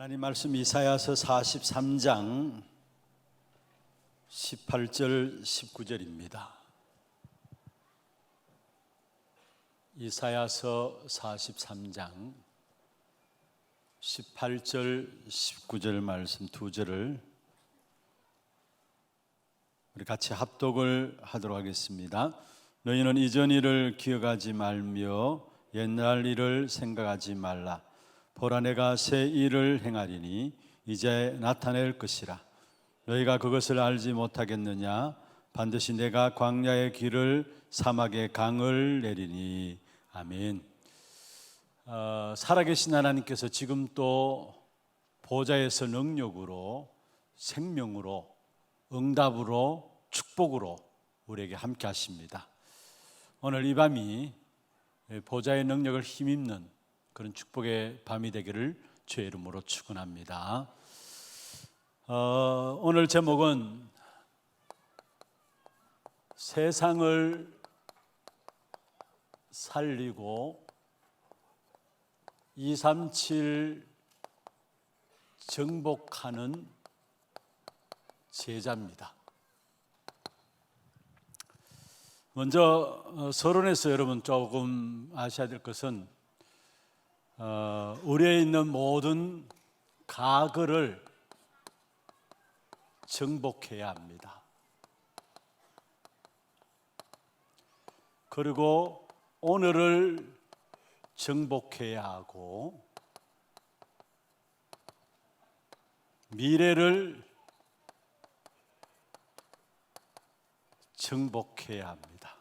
하나님 말씀 이사야서 43장 18절 19절입니다. 이사야서 43장 18절 19절 말씀 두 절을 우리 같이 합독을 하도록 하겠습니다. 너희는 이전 일을 기억하지 말며 옛날 일을 생각하지 말라. 보라, 내가 새 일을 행하리니 이제 나타낼 것이라. 너희가 그것을 알지 못하겠느냐? 반드시 내가 광야의 길을 사막의 강을 내리니. 아멘. 살아계신 하나님께서 지금 또 보좌에서 능력으로, 생명으로, 응답으로, 축복으로 우리에게 함께 하십니다. 오늘 이 밤이 보좌의 능력을 힘입는 그런 축복의 밤이 되기를 주의 이름으로 축원합니다. 오늘 제목은 세상을 살리고 237 정복하는 제자입니다. 먼저 서론에서 여러분 조금 아셔야 될 것은 우리에 있는 모든 과거를 정복해야 합니다. 그리고 오늘을 정복해야 하고 미래를 정복해야 합니다.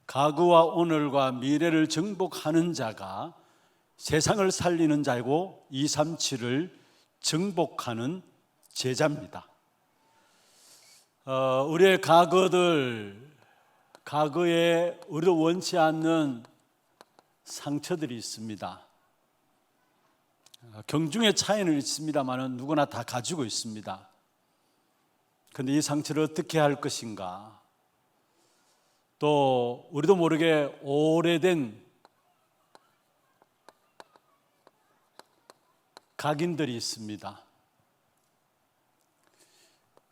과거와 오늘과 미래를 정복하는 자가 세상을 살리는 자이고 237을 정복하는 제자입니다. 우리의 과거에 우리도 원치 않는 상처들이 있습니다. 경중의 차이는 있습니다만 누구나 다 가지고 있습니다. 그런데 이 상처를 어떻게 할 것인가? 또 우리도 모르게 오래된 각인들이 있습니다.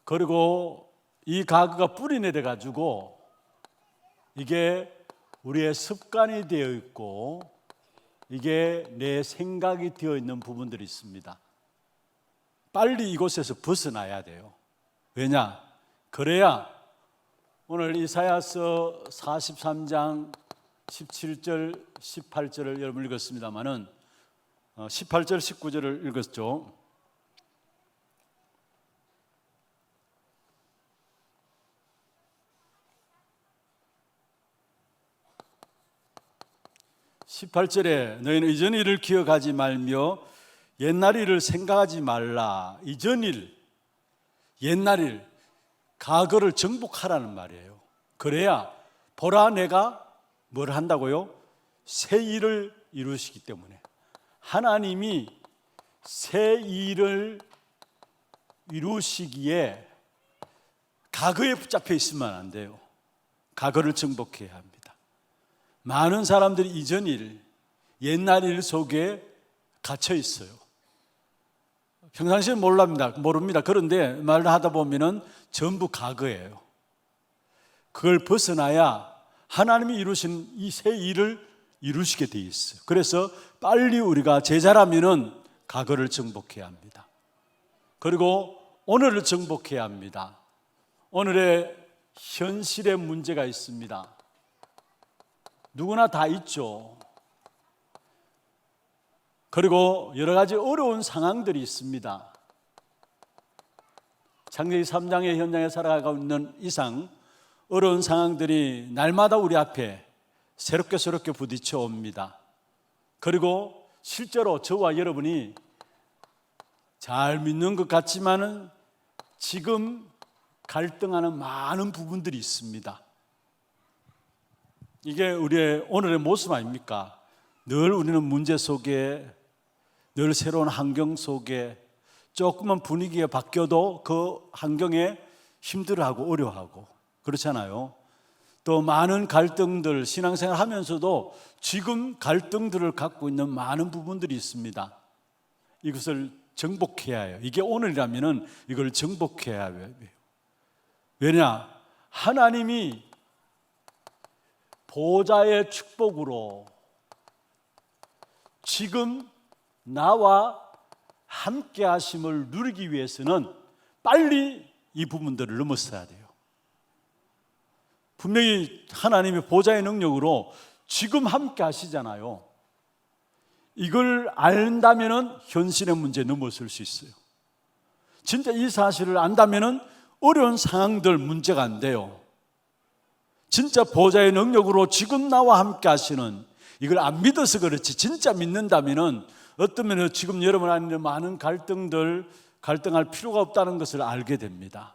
그리고 이 과거가 뿌리 내려 가지고 이게 우리의 습관이 되어 있고 이게 내 생각이 되어 있는 부분들이 있습니다. 빨리 이곳에서 벗어나야 돼요. 왜냐? 그래야 오늘 이사야서 43장 17절 18절을 여러분 읽었습니다마는 18절 19절을 읽었죠. (18절에) 너희는 이전 일을 기억하지 말며 옛날 일을 생각하지 말라. 이전 일, 옛날 일, 과거를 정복하라는 말이에요. 그래야 보라, 내가 뭘 한다고요? 새 일을 이루시기 때문에. 하나님이 새 일을 이루시기에 과거에 붙잡혀 있으면 안 돼요. 과거를 정복해야 합니다. 많은 사람들이 이전 일, 옛날 일 속에 갇혀 있어요. 평상시엔 모릅니다. 그런데 말을 하다 보면은 전부 과거예요. 그걸 벗어나야 하나님이 이루신 이 새 일을 이루시게 돼 있어요. 그래서 빨리 우리가 제자라면은 과거를 정복해야 합니다. 그리고 오늘을 정복해야 합니다. 오늘의 현실의 문제가 있습니다. 누구나 다 있죠. 그리고 여러 가지 어려운 상황들이 있습니다. 창세기 3장의 현장에 살아가고 있는 이상 어려운 상황들이 날마다 우리 앞에 새롭게 부딪혀 옵니다. 그리고 실제로 저와 여러분이 잘 믿는 것 같지만은 지금 갈등하는 많은 부분들이 있습니다. 이게 우리의 오늘의 모습 아닙니까? 늘 우리는 문제 속에, 늘 새로운 환경 속에, 조금만 분위기가 바뀌어도 그 환경에 힘들어하고 어려워하고 그렇잖아요. 또 많은 갈등들, 신앙생활 하면서도 지금 갈등들을 갖고 있는 많은 부분들이 있습니다. 이것을 정복해야 해요. 이게 오늘이라면은 이걸 정복해야 해요. 왜냐? 하나님이 보좌의 축복으로 지금 나와 함께 하심을 누리기 위해서는 빨리 이 부분들을 넘어서야 돼요. 분명히 하나님의 보좌의 능력으로 지금 함께 하시잖아요. 이걸 안다면은 현실의 문제에 넘어설 수 있어요. 진짜 이 사실을 안다면은 어려운 상황들 문제가 안 돼요. 진짜 보좌의 능력으로 지금 나와 함께 하시는, 이걸 안 믿어서 그렇지 진짜 믿는다면은 어떤 면에서 지금 여러분 안에 있는 많은 갈등할 필요가 없다는 것을 알게 됩니다.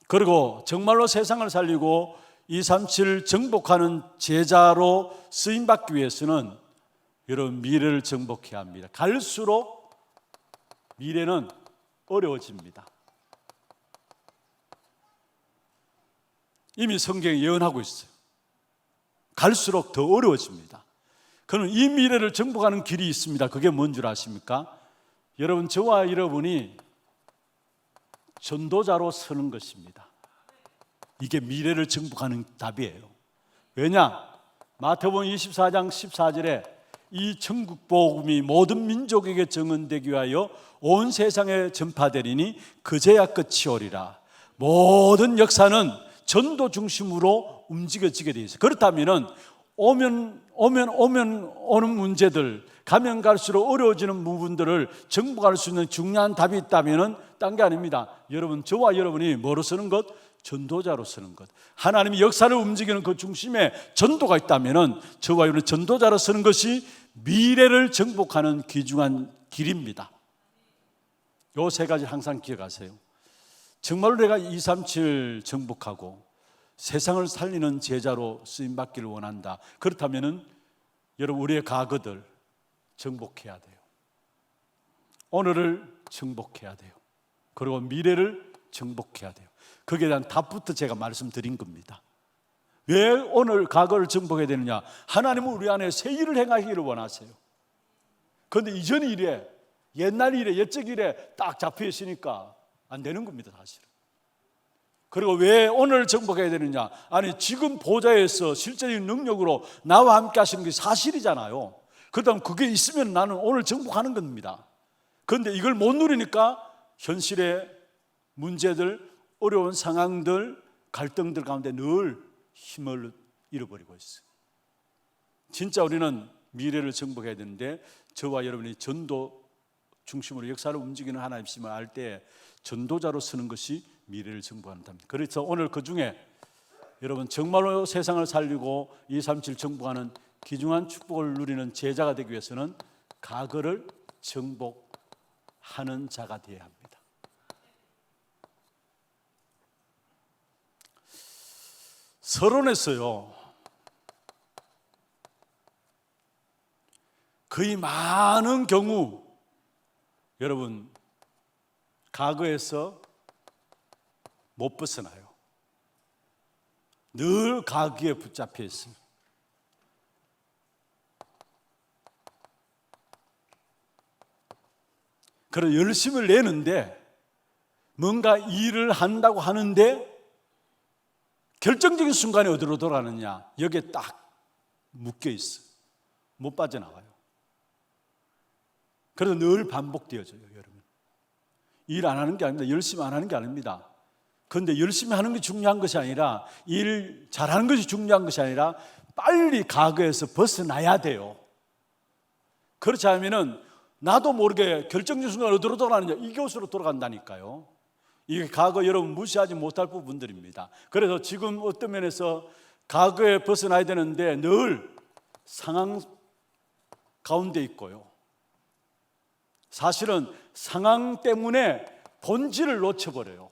그리고 정말로 세상을 살리고 237을 정복하는 제자로 쓰임받기 위해서는 여러분 미래를 정복해야 합니다. 갈수록 미래는 어려워집니다. 이미 성경에 예언하고 있어요. 갈수록 더 어려워집니다. 그러면 이 미래를 정복하는 길이 있습니다. 그게 뭔 줄 아십니까? 여러분, 저와 여러분이 전도자로 서는 것입니다. 이게 미래를 정복하는 답이에요. 왜냐? 마태복음 24장 14절에 이 천국 복음이 모든 민족에게 증언되기 위하여 온 세상에 전파되리니 그제야 끝이 오리라. 모든 역사는 전도 중심으로 움직여지게 되어 있어요. 그렇다면은 오는 문제들, 가면 갈수록 어려워지는 부분들을 정복할 수 있는 중요한 답이 있다면은 딴 게 아닙니다. 여러분, 저와 여러분이 뭐로 서는 것? 전도자로 서는 것. 하나님이 역사를 움직이는 그 중심에 전도가 있다면은 저와 여러분이 전도자로 서는 것이 미래를 정복하는 귀중한 길입니다. 요 세 가지 항상 기억하세요. 정말로 내가 237 정복하고 세상을 살리는 제자로 쓰임받기를 원한다. 그렇다면은 여러분, 우리의 과거들 정복해야 돼요. 오늘을 정복해야 돼요. 그리고 미래를 정복해야 돼요. 거기에 대한 답부터 제가 말씀드린 겁니다. 왜 오늘 과거를 정복해야 되느냐? 하나님은 우리 안에 새 일을 행하기를 원하세요. 그런데 이전 일에, 옛날 일에, 옛적 일에 딱 잡혀 있으니까 안 되는 겁니다, 사실은. 그리고 왜 오늘 정복해야 되느냐? 아니, 지금 보좌에서 실제적인 능력으로 나와 함께 하시는 게 사실이잖아요. 그렇다면 그게 있으면 나는 오늘 정복하는 겁니다. 그런데 이걸 못 누리니까 현실의 문제들, 어려운 상황들, 갈등들 가운데 늘 힘을 잃어버리고 있어요. 진짜 우리는 미래를 정복해야 되는데 저와 여러분이 전도 중심으로 역사를 움직이는 하나님심을 알 때 전도자로 서는 것이 미래를 정복하는 답입니다. 그래서 오늘 그 중에 여러분 정말로 세상을 살리고 237 정복하는 귀중한 축복을 누리는 제자가 되기 위해서는 과거를 정복하는 자가 되어야 합니다. 서론에서요, 거의 많은 경우 여러분 과거에서 못 벗어나요. 늘 과거에 붙잡혀 있어요. 그런 열심을 내는데 뭔가 일을 한다고 하는데 결정적인 순간에 어디로 돌아가느냐? 여기에 딱 묶여 있어. 못 빠져나와요. 그래서 늘 반복되어져요, 여러분. 일 안 하는 게 아닙니다. 열심히 안 하는 게 아닙니다. 그런데 열심히 하는 게 중요한 것이 아니라, 일 잘하는 것이 중요한 것이 아니라 빨리 과거에서 벗어나야 돼요. 그렇지 않으면 나도 모르게 결정적인 순간 어디로 돌아가느냐? 이곳으로 돌아간다니까요. 이게 과거 여러분 무시하지 못할 부분들입니다. 그래서 지금 어떤 면에서 과거에 벗어나야 되는데 늘 상황 가운데 있고요. 사실은 상황 때문에 본질을 놓쳐버려요.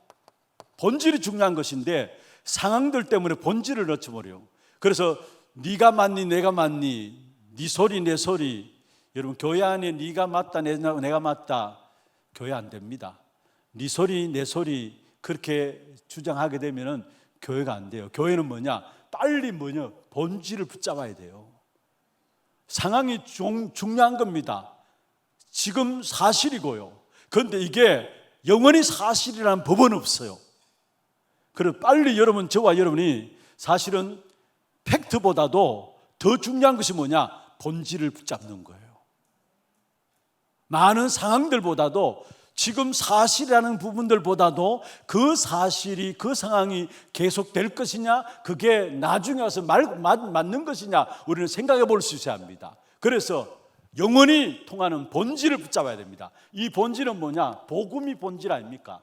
본질이 중요한 것인데 상황들 때문에 본질을 놓쳐버려요. 그래서 네가 맞니 내가 맞니, 네 소리 내 소리. 여러분, 교회 안에 네가 맞다 내가 맞다, 교회 안 됩니다. 네 소리 내 소리 그렇게 주장하게 되면은 교회가 안 돼요. 교회는 뭐냐? 빨리 본질을 붙잡아야 돼요. 상황이 중요한 겁니다. 지금 사실이고요. 그런데 이게 영원히 사실이라는 법은 없어요. 그래서 빨리 여러분, 저와 여러분이 사실은 팩트보다도 더 중요한 것이 뭐냐? 본질을 붙잡는 거예요. 많은 상황들보다도, 지금 사실이라는 부분들보다도 그 사실이, 그 상황이 계속될 것이냐, 그게 나중에 와서 맞는 것이냐, 우리는 생각해 볼 수 있어야 합니다. 그래서 영원히 통하는 본질을 붙잡아야 됩니다. 이 본질은 뭐냐? 복음이 본질 아닙니까?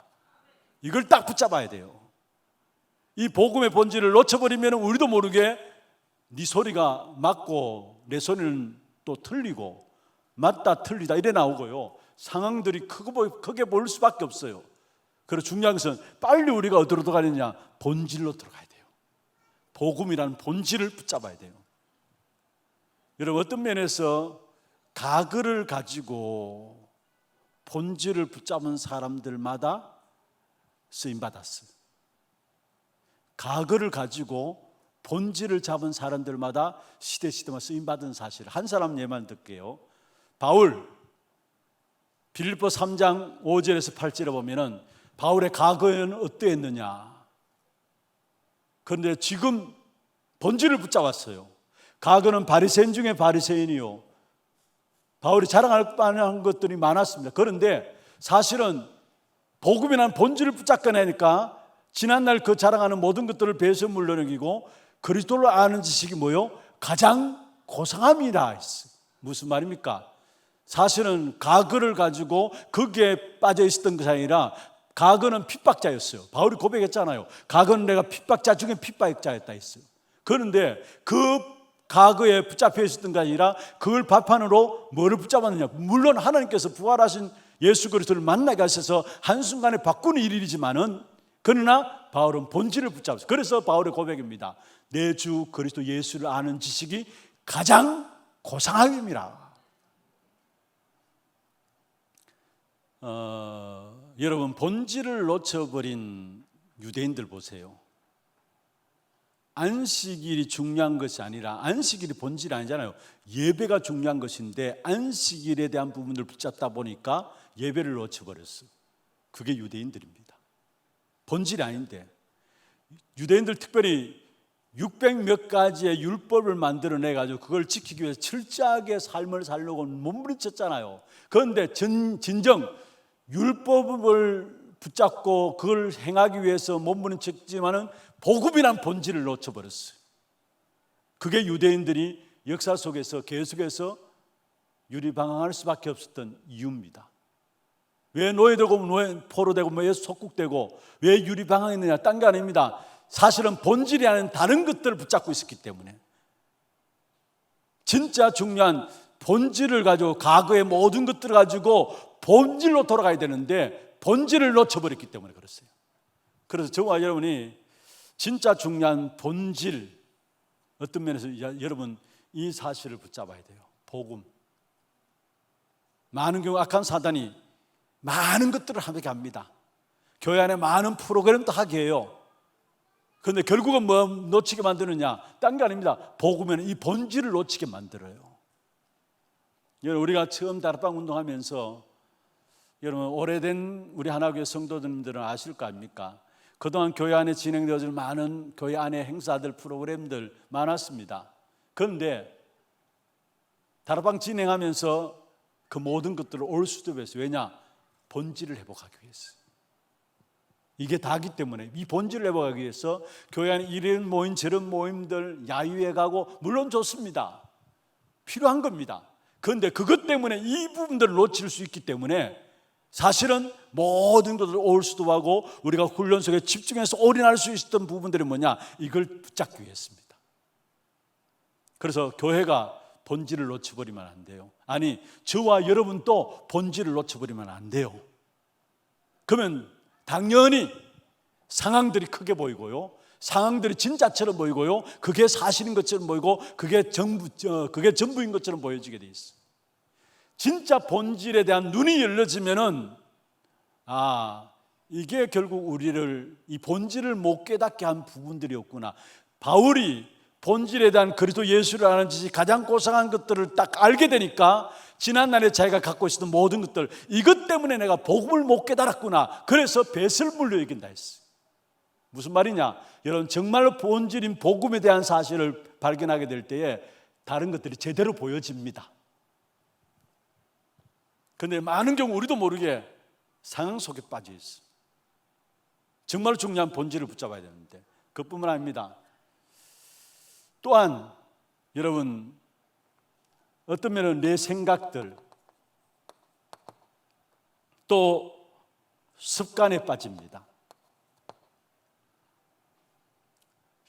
이걸 딱 붙잡아야 돼요. 이 복음의 본질을 놓쳐버리면 우리도 모르게 네 소리가 맞고 내 소리는 또 틀리고, 맞다 틀리다 이래 나오고요, 상황들이 크게 보일 수밖에 없어요. 그래서 중요한 것은 빨리 우리가 어디로 들어가느냐? 본질로 들어가야 돼요. 복음이라는 본질을 붙잡아야 돼요. 여러분, 어떤 면에서 가글을 가지고 본질을 붙잡은 사람들마다 쓰임받았어요. 가글을 가지고 본질을 잡은 사람들마다 시대마다 쓰임받은 사실. 한 사람 예만 듣게요. 바울, 빌립보 3장 5절에서 8절에 보면은 바울의 과거에는 어떠했느냐. 그런데 지금 본질을 붙잡았어요. 과거는 바리새인 중에 바리새인이요, 바울이 자랑할 만한 것들이 많았습니다. 그런데 사실은 복음이라는 본질을 붙잡아내니까 지난날 그 자랑하는 모든 것들을 배에서 물러넘기고 그리스도를 아는 지식이 뭐요? 가장 고상함이라 했어요. 무슨 말입니까? 사실은 가거를 가지고 거기에 빠져 있었던 것이 아니라, 가거는 핍박자였어요. 바울이 고백했잖아요. 가거는 내가 핍박자 중에 핍박자였다 했어요. 그런데 그 가거에 붙잡혀 있었던 게 아니라 그걸 발판으로 뭐를 붙잡았느냐? 물론 하나님께서 부활하신 예수 그리스도를 만나게 하셔서 한순간에 바꾸는 일이지만은, 그러나 바울은 본질을 붙잡았어요. 그래서 바울의 고백입니다. 내 주 그리스도 예수를 아는 지식이 가장 고상함이라. 여러분, 본질을 놓쳐버린 유대인들 보세요. 안식일이 중요한 것이 아니라, 안식일이 본질이 아니잖아요. 예배가 중요한 것인데 안식일에 대한 부분을 붙잡다 보니까 예배를 놓쳐버렸어요. 그게 유대인들입니다. 본질이 아닌데, 유대인들 특별히 600 몇 가지의 율법을 만들어내가지고 그걸 지키기 위해서 철저하게 삶을 살려고 몸부림쳤잖아요. 그런데 진정 율법을 붙잡고 그걸 행하기 위해서 몸부림쳤지만은 복음이란 본질을 놓쳐버렸어요. 그게 유대인들이 역사 속에서 계속해서 유리방황할 수밖에 없었던 이유입니다. 왜 노예되고 포로되고 왜 속국되고 왜 유리방황했느냐? 딴 게 아닙니다. 사실은 본질이 아닌 다른 것들을 붙잡고 있었기 때문에. 진짜 중요한 본질을 가지고, 과거의 모든 것들을 가지고 본질로 돌아가야 되는데 본질을 놓쳐버렸기 때문에 그렇어요. 그래서 저와 여러분이 진짜 중요한 본질, 어떤 면에서 여러분 이 사실을 붙잡아야 돼요. 복음. 많은 경우 악한 사단이 많은 것들을 하게 합니다. 교회 안에 많은 프로그램도 하게 해요. 그런데 결국은 뭐 놓치게 만드느냐? 딴 게 아닙니다. 복음에는 이 본질을 놓치게 만들어요. 여러분, 우리가 처음 다락방 운동하면서, 여러분 오래된 우리 하나교회 성도님들은 아실 거 아닙니까? 그동안 교회 안에 진행되어질 많은 교회 안에 행사들, 프로그램들 많았습니다. 그런데 다락방 진행하면서 그 모든 것들을 올 수도 있어요. 왜냐? 본질을 회복하기 위해서. 이게 다기 때문에 이 본질을 회복하기 위해서 교회 안에 이런 모임 저런 모임들 야유회 가고 물론 좋습니다. 필요한 겁니다. 그런데 그것 때문에 이 부분들을 놓칠 수 있기 때문에 사실은 모든 것들을 올 수도 하고 우리가 훈련 속에 집중해서 올인할 수 있었던 부분들이 뭐냐? 이걸 붙잡기 위해서입니다. 그래서 교회가 본질을 놓쳐버리면 안 돼요. 아니, 저와 여러분도 본질을 놓쳐버리면 안 돼요. 그러면 당연히 상황들이 크게 보이고요, 상황들이 진짜처럼 보이고요, 그게 사실인 것처럼 보이고 그게 전부인 것처럼 보여지게 돼 있어요. 진짜 본질에 대한 눈이 열려지면은, 이게 결국 우리를 이 본질을 못 깨닫게 한 부분들이었구나. 바울이 본질에 대한 그리스도 예수를 아는 짓이 가장 고상한 것들을 딱 알게 되니까 지난날에 자기가 갖고 있었던 모든 것들, 이것 때문에 내가 복음을 못 깨달았구나, 그래서 뱃을 물려 이긴다 했어요. 무슨 말이냐? 여러분, 정말로 본질인 복음에 대한 사실을 발견하게 될 때에 다른 것들이 제대로 보여집니다. 그런데 많은 경우 우리도 모르게 상황 속에 빠져 있어요. 정말 중요한 본질을 붙잡아야 되는데, 그뿐만 아닙니다. 또한 여러분, 어떤 면은 내 생각들, 또 습관에 빠집니다.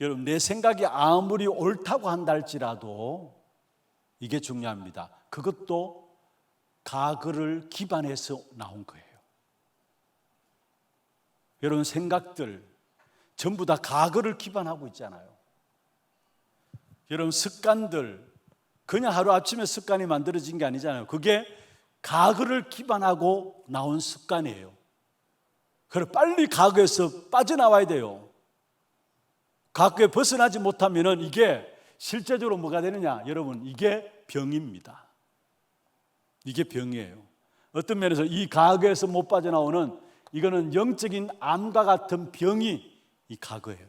여러분, 내 생각이 아무리 옳다고 한다 할지라도 이게 중요합니다. 그것도 가글을 기반해서 나온 거예요. 여러분, 생각들 전부 다 가글을 기반하고 있잖아요. 여러분, 습관들 그냥 하루아침에 습관이 만들어진 게 아니잖아요. 그게 가글을 기반하고 나온 습관이에요. 그래서 빨리 가글에서 빠져나와야 돼요. 가글에 벗어나지 못하면 이게 실제적으로 뭐가 되느냐? 여러분, 이게 병입니다. 이게 병이에요. 어떤 면에서 이 가글에서 못 빠져나오는, 이거는 영적인 암과 같은 병이 이 가거예요.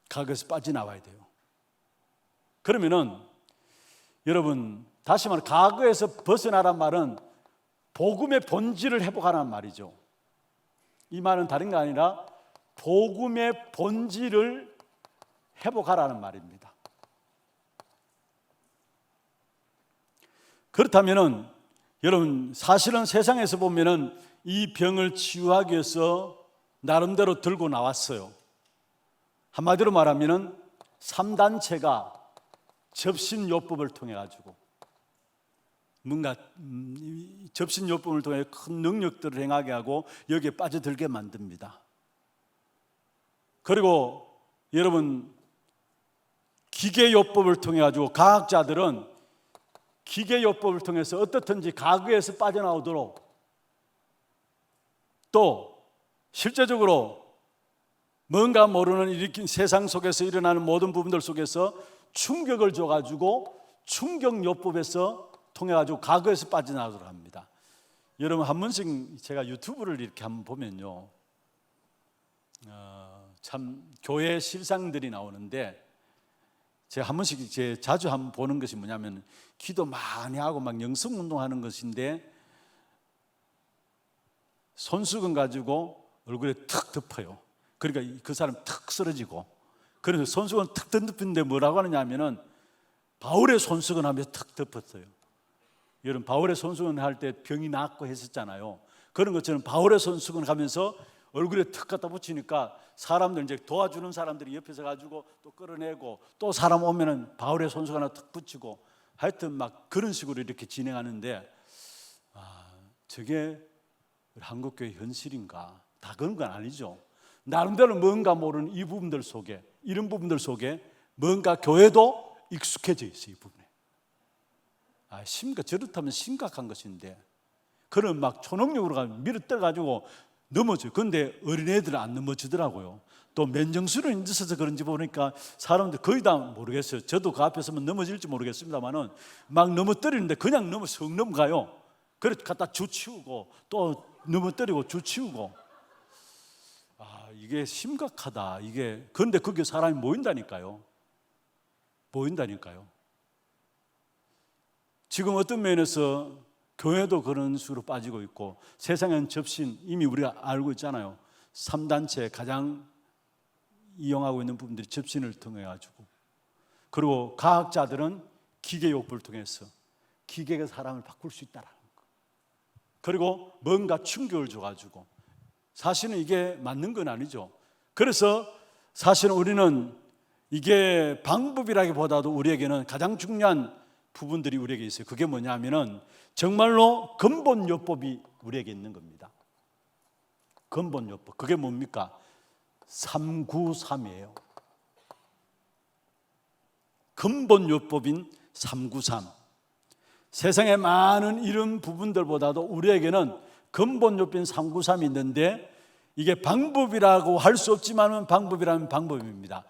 가거에서 빠져나와야 돼요. 그러면은 여러분, 다시 말해 가거에서 벗어나란 말은 복음의 본질을 회복하라는 말이죠. 이 말은 다른 게 아니라 복음의 본질을 회복하라는 말입니다. 그렇다면은 여러분, 사실은 세상에서 보면은 이 병을 치유하기 위해서 나름대로 들고 나왔어요. 한마디로 말하면은 3단체가 접신요법을 통해 가지고 뭔가 접신요법을 통해 큰 능력들을 행하게 하고 여기에 빠져들게 만듭니다. 그리고 여러분, 기계요법을 통해 가지고 과학자들은 기계요법을 통해서 어떻든지 가거에서 빠져나오도록, 또 실제적으로 뭔가 모르는 일으킨 세상 속에서 일어나는 모든 부분들 속에서 충격을 줘가지고 충격요법에서 통해가지고 가거에서 빠져나오도록 합니다. 여러분, 한 번씩 제가 유튜브를 이렇게 한번 보면요, 참 교회 실상들이 나오는데, 제가 한 번씩 자주 한번 보는 것이 뭐냐면, 기도 많이 하고 막 영성운동하는 것인데 손수건 가지고 얼굴에 턱 덮어요. 그러니까 그 사람 턱 쓰러지고, 그래서 손수건 턱 덮는데 뭐라고 하느냐 하면은 바울의 손수건 하면서 턱 덮었어요. 여러분, 바울의 손수건 할 때 병이 낫고 했었잖아요. 그런 것처럼 바울의 손수건 하면서 얼굴에 턱 갖다 붙이니까 사람들, 이제 도와주는 사람들이 옆에서 가지고 또 끌어내고, 또 사람 오면은 바울의 손수건 하나 턱 붙이고, 하여튼 막 그런 식으로 이렇게 진행하는데, 저게 한국교회 현실인가? 다 그런 건 아니죠. 나름대로 뭔가 모르는 이 부분들 속에, 이런 부분들 속에 뭔가 교회도 익숙해져 있어요. 이 부분에. 저렇다면 심각한 것인데, 그런 막 초능력으로 가면 밀어 떠가지고 넘어져요. 그런데 어린애들은 안 넘어지더라고요. 또 맨정신으로 있어서 그런지 보니까 사람들 거의 다 모르겠어요. 저도 그 앞에 서면 넘어질지 모르겠습니다만은 막 넘어뜨리는데 그냥 성 넘어가요. 그래서 갖다 주치우고 또 넘어뜨리고 주치우고. 이게 심각하다. 이게, 그런데 거기에 사람이 모인다니까요. 지금 어떤 면에서 교회도 그런 식으로 빠지고 있고, 세상엔 접신, 이미 우리가 알고 있잖아요. 3단체 가장 이용하고 있는 부분들이 접신을 통해 가지고, 그리고 과학자들은 기계요법을 통해서 기계가 사람을 바꿀 수 있다라는 거. 그리고 뭔가 충격을 줘가지고, 사실은 이게 맞는 건 아니죠. 그래서 사실은 우리는 이게 방법이라기보다도 우리에게는 가장 중요한 부분들이 우리에게 있어요. 그게 뭐냐면은 정말로 근본요법이 우리에게 있는 겁니다. 근본요법. 그게 뭡니까? 393이에요. 근본요법인 393. 세상에 많은 이런 부분들보다도 우리에게는 근본요법인 393이 있는데, 이게 방법이라고 할 수 없지만 방법이라면 방법입니다.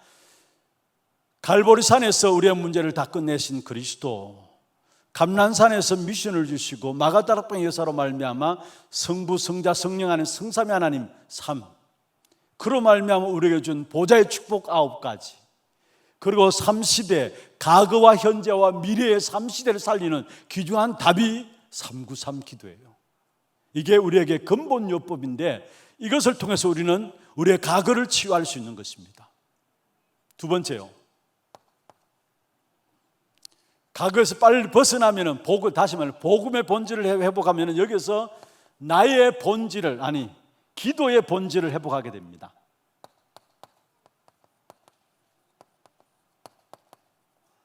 갈보리산에서 우리의 문제를 다 끝내신 그리스도, 감난산에서 미션을 주시고 마가다락방 여사로 말미암아 성부, 성자, 성령 안에 성삼위 하나님 삶, 그로 말미암아 우리에게 준 보좌의 축복 9가지, 그리고 3시대, 과거와 현재와 미래의 3시대를 살리는 귀중한 답이 393 기도예요. 이게 우리에게 근본 요법인데, 이것을 통해서 우리는 우리의 과거를 치유할 수 있는 것입니다. 두 번째요, 과거에서 빨리 벗어나면은 다시 말해 복음의 본질을 회복하면은 여기서 나의 본질을, 기도의 본질을 회복하게 됩니다.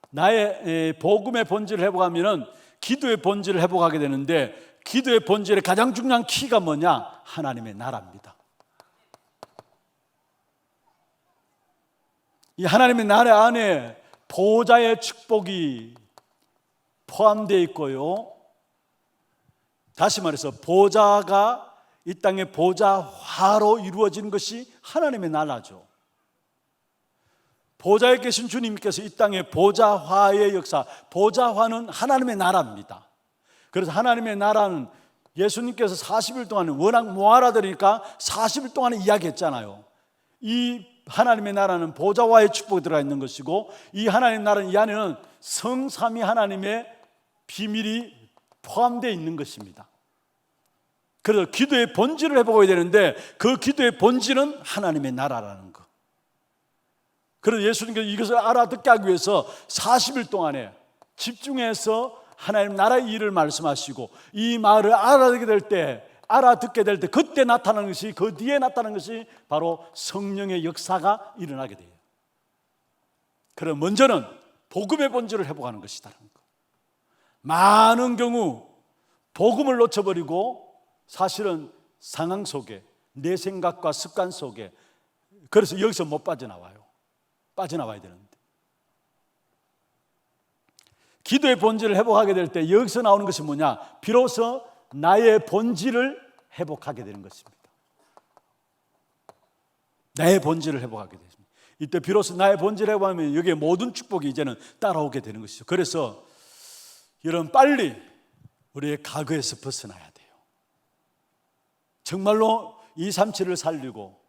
나의 복음의 본질을 회복하면은 기도의 본질을 회복하게 되는데, 기도의 본질의 가장 중요한 키가 뭐냐? 하나님의 나라입니다. 이 하나님의 나라 안에 보좌의 축복이 포함되어 있고요, 다시 말해서 보좌가 이 땅의 보좌화로 이루어진 것이 하나님의 나라죠. 보좌에 계신 주님께서 이 땅의 보좌화의 역사, 보좌화는 하나님의 나라입니다. 그래서 하나님의 나라는 예수님께서 40일 동안 워낙 못 알아들으니까 40일 동안 이야기했잖아요. 이 하나님의 나라는 보좌화의 축복이 들어가 있는 것이고, 이 하나님의 나라는 이 안에는 성삼위 하나님의 비밀이 포함되어 있는 것입니다. 그래서 기도의 본질을 회복해야 되는데, 그 기도의 본질은 하나님의 나라라는 것. 그래서 예수님께서 이것을 알아듣게 하기 위해서 40일 동안에 집중해서 하나님 나라의 일을 말씀하시고, 이 말을 알아듣게 될 때 그때 나타나는 것이, 그 뒤에 나타나는 것이 바로 성령의 역사가 일어나게 돼요. 그럼 먼저는 복음의 본질을 회복하는 것이다라는 거. 많은 경우 복음을 놓쳐버리고 사실은 상황 속에, 내 생각과 습관 속에, 그래서 여기서 못 빠져나와야 되는데, 기도의 본질을 회복하게 될 때 여기서 나오는 것이 뭐냐? 비로소 나의 본질을 회복하게 되는 것입니다. 나의 본질을 회복하게 됩니다. 이때 비로소 나의 본질을 회복하면 여기에 모든 축복이 이제는 따라오게 되는 것이죠. 그래서 여러분, 빨리 우리의 과거에서 벗어나야 돼요. 정말로 237을 살리고,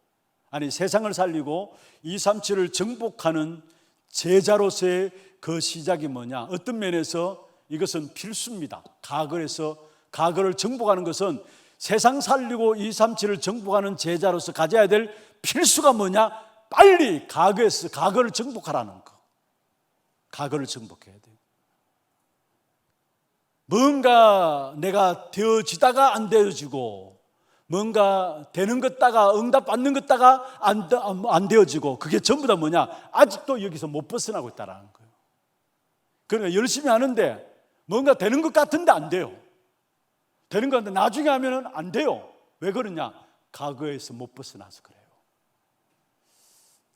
세상을 살리고 237을 정복하는 제자로서의 그 시작이 뭐냐? 어떤 면에서 이것은 필수입니다. 과거를 정복하는 것은 세상 살리고 237을 정복하는 제자로서 가져야 될 필수가 뭐냐? 빨리 과거를 정복하라는 거. 과거를 정복해야 돼요. 뭔가 내가 되어지다가 안 되어지고, 뭔가 되는 것다가 응답 받는 것다가 안 되어지고, 그게 전부 다 뭐냐? 아직도 여기서 못 벗어나고 있다는 거예요. 그러니까 열심히 하는데 뭔가 되는 것 같은데 안 돼요. 되는 것 같은데 나중에 하면은 안 돼요. 왜 그러냐? 과거에서 못 벗어나서 그래요.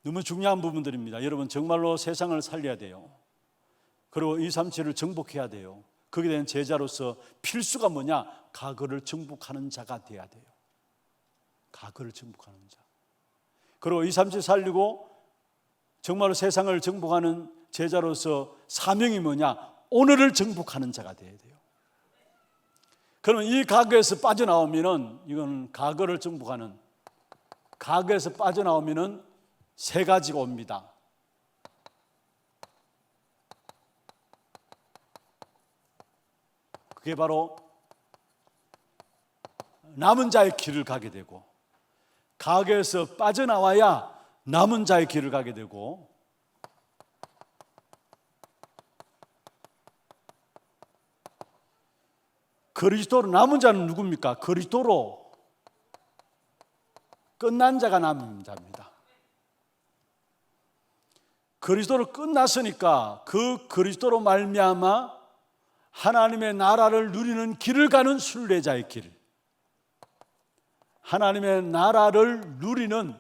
너무 중요한 부분들입니다. 여러분, 정말로 세상을 살려야 돼요. 그리고 237을 정복해야 돼요. 거기에 대한 제자로서 필수가 뭐냐? 과거를 정복하는 자가 돼야 돼요. 과거를 정복하는 자. 그리고 237 살리고 정말로 세상을 정복하는 제자로서 사명이 뭐냐? 오늘을 정복하는 자가 돼야 돼요. 그러면 이 과거에서 빠져나오면은, 이건 과거를 정복하는, 과거에서 빠져나오면은 세 가지가 옵니다. 그게 바로 남은 자의 길을 가게 되고, 과거에서 빠져나와야 남은 자의 길을 가게 되고, 그리스도로 남은 자는 누굽니까? 그리스도로 끝난 자가 남은 자입니다. 그리스도로 끝났으니까 그 그리스도로 말미암아 하나님의 나라를 누리는 길을 가는 순례자의 길, 하나님의 나라를 누리는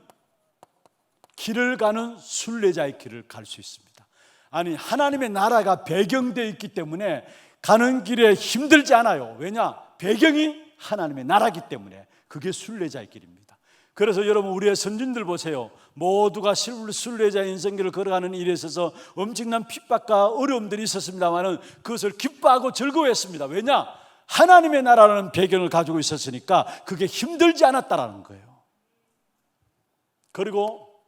길을 가는 순례자의 길을 갈 수 있습니다. 하나님의 나라가 배경되어 있기 때문에 가는 길에 힘들지 않아요. 왜냐? 배경이 하나님의 나라이기 때문에. 그게 순례자의 길입니다. 그래서 여러분, 우리의 선진들 보세요. 모두가 순례자 인생길을 걸어가는 일에 있어서 엄청난 핍박과 어려움들이 있었습니다만 그것을 기뻐하고 즐거워했습니다. 왜냐? 하나님의 나라라는 배경을 가지고 있었으니까 그게 힘들지 않았다라는 거예요. 그리고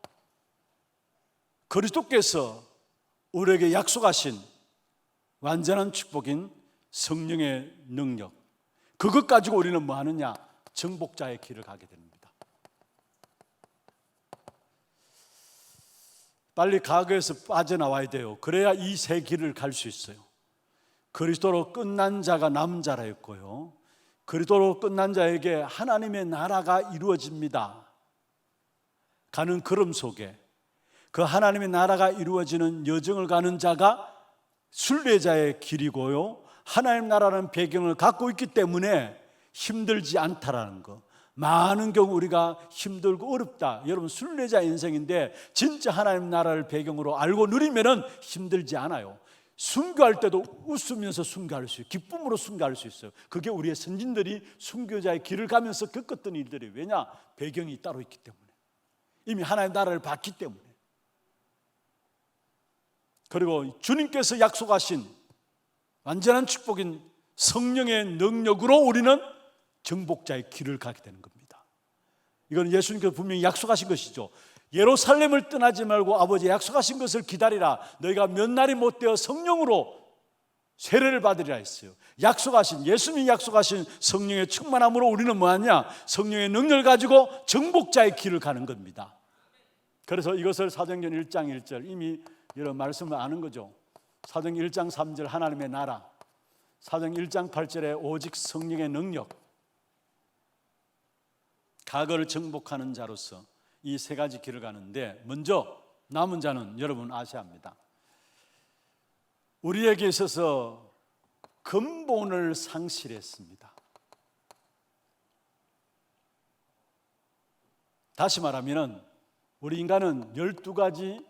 그리스도께서 우리에게 약속하신 완전한 축복인 성령의 능력, 그것 가지고 우리는 뭐 하느냐? 정복자의 길을 가게 됩니다. 빨리 과거에서 빠져나와야 돼요. 그래야 이 새 길을 갈 수 있어요. 그리스도로 끝난 자가 남은 자라 했고요, 그리스도로 끝난 자에게 하나님의 나라가 이루어집니다. 가는 걸음 속에 그 하나님의 나라가 이루어지는 여정을 가는 자가 순례자의 길이고요, 하나님 나라라는 배경을 갖고 있기 때문에 힘들지 않다라는 거. 많은 경우 우리가 힘들고 어렵다, 여러분 순례자 인생인데 진짜 하나님 나라를 배경으로 알고 누리면은 힘들지 않아요. 순교할 때도 웃으면서 순교할 수 있어요. 기쁨으로 순교할 수 있어요. 그게 우리의 선진들이 순교자의 길을 가면서 겪었던 일들이에요. 왜냐? 배경이 따로 있기 때문에, 이미 하나님 나라를 봤기 때문에. 그리고 주님께서 약속하신 완전한 축복인 성령의 능력으로 우리는 정복자의 길을 가게 되는 겁니다. 이건 예수님께서 분명히 약속하신 것이죠. 예루살렘을 떠나지 말고 아버지 약속하신 것을 기다리라. 너희가 몇 날이 못 되어 성령으로 세례를 받으리라 했어요. 약속하신, 예수님이 약속하신 성령의 충만함으로 우리는 뭐하냐? 성령의 능력을 가지고 정복자의 길을 가는 겁니다. 그래서 이것을 사도행전 1장 1절, 이미 이런 말씀을 아는 거죠. 사도행전 1장 3절 하나님의 나라, 사도행전 1장 8절에 오직 성령의 능력, 과거를 정복하는 자로서 이 세 가지 길을 가는데, 먼저 남은 자는 여러분 아셔야 합니다. 우리에게 있어서 근본을 상실했습니다. 다시 말하면 우리 인간은 12가지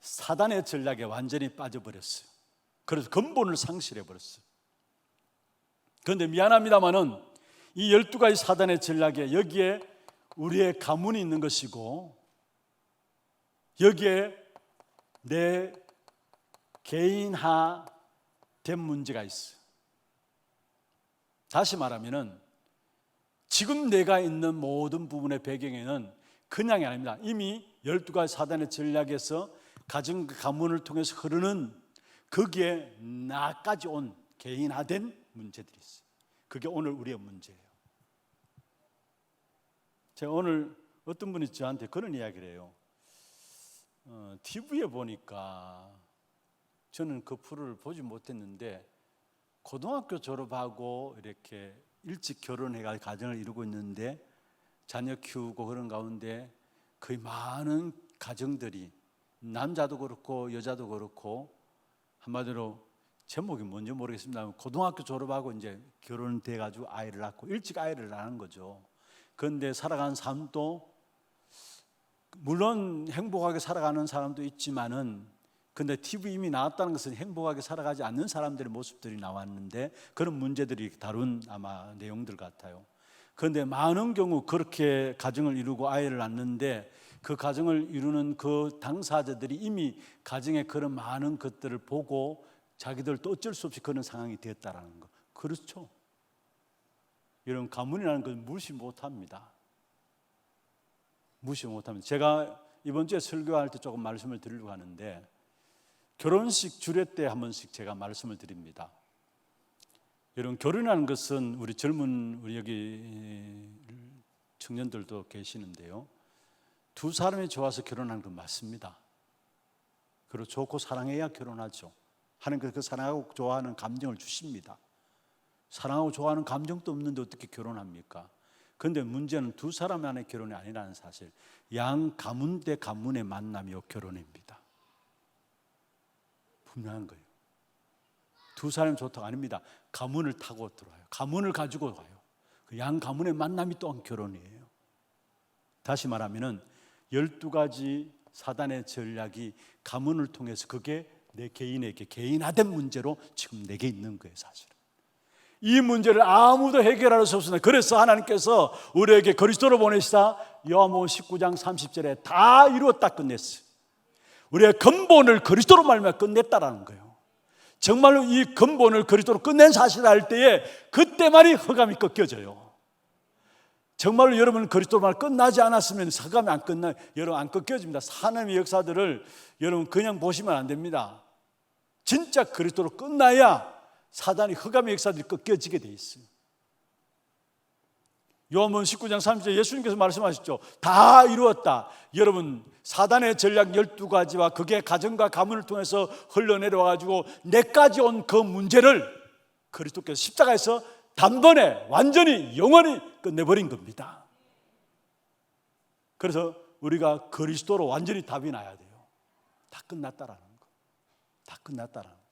사단의 전략에 완전히 빠져버렸어요. 그래서 근본을 상실해버렸어요. 그런데 미안합니다마는 이 12가지 사단의 전략에 여기에 우리의 가문이 있는 것이고, 여기에 내 개인화된 문제가 있어요. 다시 말하면 지금 내가 있는 모든 부분의 배경에는 그냥이 아닙니다. 이미 12가지 사단의 전략에서 가정 가문을 통해서 흐르는 거기에 나까지 온 개인화된 문제들이 있어요. 그게 오늘 우리의 문제예요. 제가 오늘 어떤 분이 저한테 그런 이야기를 해요. TV에 보니까, 저는 그 프로를 보지 못했는데 고등학교 졸업하고 이렇게 일찍 결혼해가 가정을 이루고 있는데 자녀 키우고 그런 가운데 거의 많은 가정들이, 남자도 그렇고 여자도 그렇고, 한마디로 제목이 뭔지 모르겠습니다. 고등학교 졸업하고 이제 결혼돼 가지고 아이를 낳고 일찍 아이를 낳는 거죠. 그런데 살아가는 삶도 물론 행복하게 살아가는 사람도 있지만은, 근데 TV 이미 나왔다는 것은 행복하게 살아가지 않는 사람들의 모습들이 나왔는데 그런 문제들이 다룬 아마 내용들 같아요. 그런데 많은 경우 그렇게 가정을 이루고 아이를 낳는데 그 가정을 이루는 그 당사자들이 이미 가정에 그런 많은 것들을 보고 자기들도 어쩔 수 없이 그런 상황이 되었다라는 거. 그렇죠. 이런 가문이라는 건 무시 못합니다. 무시 못합니다. 제가 이번 주에 설교할 때 조금 말씀을 드리려고 하는데, 결혼식 주례 때 한 번씩 제가 말씀을 드립니다. 여러분, 결혼하는 것은 우리 젊은 우리 여기 청년들도 계시는데요, 두 사람이 좋아서 결혼하는 건 맞습니다. 그리고 좋고 사랑해야 결혼하죠. 하나님께서 그 사랑하고 좋아하는 감정을 주십니다. 사랑하고 좋아하는 감정도 없는데 어떻게 결혼합니까? 그런데 문제는 두 사람 안의 결혼이 아니라는 사실. 양 가문 대 가문의 만남이 결혼입니다. 분명한 거예요. 두 사람이 좋다고 아닙니다. 가문을 타고 들어와요. 가문을 가지고 와요. 그 양 가문의 만남이 또한 결혼이에요. 다시 말하면 12가지 사단의 전략이 가문을 통해서 그게 내 개인에게 개인화된 문제로 지금 내게 있는 거예요, 사실은. 이 문제를 아무도 해결할 수 없습니다. 그래서 하나님께서 우리에게 그리스도를 보내시다 요한복음 19장 30절에 다 이루었다 끝냈어요. 우리의 근본을 그리스도로 말미암아 끝냈다라는 거예요. 정말로 이 근본을 그리스도로 끝낸 사실을 알 때에 그때만이 흑암이 꺾여져요. 정말로 여러분 그리스도로 말 끝나지 않았으면 흑암이 안 끝나, 여러분 안 꺾여집니다. 하나님의 역사들을 여러분 그냥 보시면 안 됩니다. 진짜 그리스도로 끝나야 사단이 흑암의 역사들이 꺾여지게 돼 있어요. 요한복음 19장 30절 예수님께서 말씀하셨죠. 다 이루었다. 여러분 사단의 전략 12가지와 그게 가정과 가문을 통해서 흘러내려와 가지고 내까지 온 그 문제를 그리스도께서 십자가에서 단번에 완전히 영원히 끝내버린 겁니다. 그래서 우리가 그리스도로 완전히 답이 나야 돼요. 다 끝났다라는 거. 다 끝났다라는 거.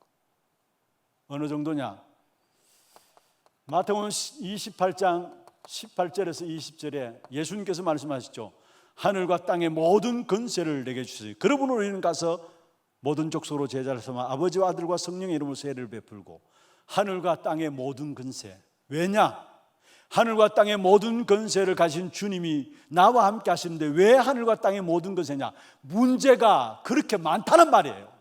어느 정도냐? 마태복음 28장 18절에서 20절에 예수님께서 말씀하시죠. 하늘과 땅의 모든 권세를 내게 주세요. 그러므로 우리는 가서 모든 족속으로 제자를 삼아 아버지와 아들과 성령의 이름으로 세례를 베풀고 하늘과 땅의 모든 권세. 왜냐? 하늘과 땅의 모든 권세를 가진 주님이 나와 함께 하시는데 왜 하늘과 땅의 모든 권세냐? 문제가 그렇게 많다는 말이에요.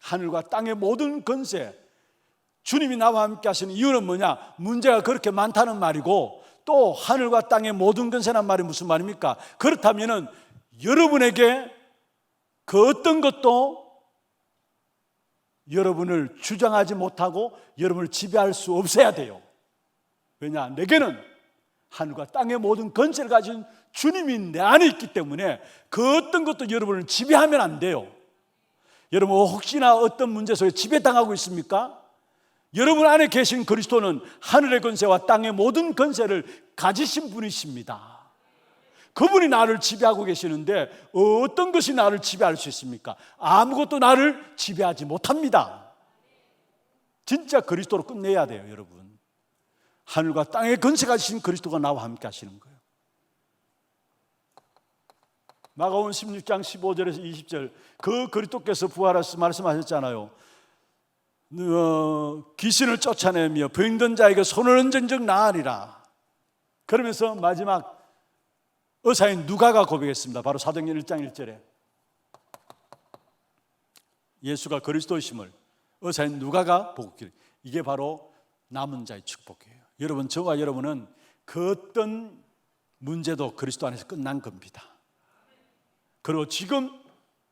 하늘과 땅의 모든 권세, 주님이 나와 함께 하시는 이유는 뭐냐? 문제가 그렇게 많다는 말이고 또 하늘과 땅의 모든 권세란 말이 무슨 말입니까? 그렇다면 여러분에게 그 어떤 것도 여러분을 주장하지 못하고 여러분을 지배할 수 없어야 돼요. 왜냐? 내게는 하늘과 땅의 모든 권세를 가진 주님이 내 안에 있기 때문에 그 어떤 것도 여러분을 지배하면 안 돼요. 여러분 혹시나 어떤 문제 속에 지배당하고 있습니까? 여러분 안에 계신 그리스도는 하늘의 권세와 땅의 모든 권세를 가지신 분이십니다. 그분이 나를 지배하고 계시는데 어떤 것이 나를 지배할 수 있습니까? 아무것도 나를 지배하지 못합니다. 진짜 그리스도로 끝내야 돼요, 여러분. 하늘과 땅의 권세가 가지신 그리스도가 나와 함께 하시는 거예요. 마가복음 16장 15절에서 20절 그 그리스도께서 부활하셔서 말씀하셨잖아요. 귀신을 쫓아내며 병든 자에게 손을 얹은 적 나으리라. 그러면서 마지막 의사인 누가가 고백했습니다. 바로 사도행전 1장 1절에 예수가 그리스도이심을 의사인 누가가 보고 이게 바로 남은 자의 축복이에요. 여러분 저와 여러분은 그 어떤 문제도 그리스도 안에서 끝난 겁니다. 그리고 지금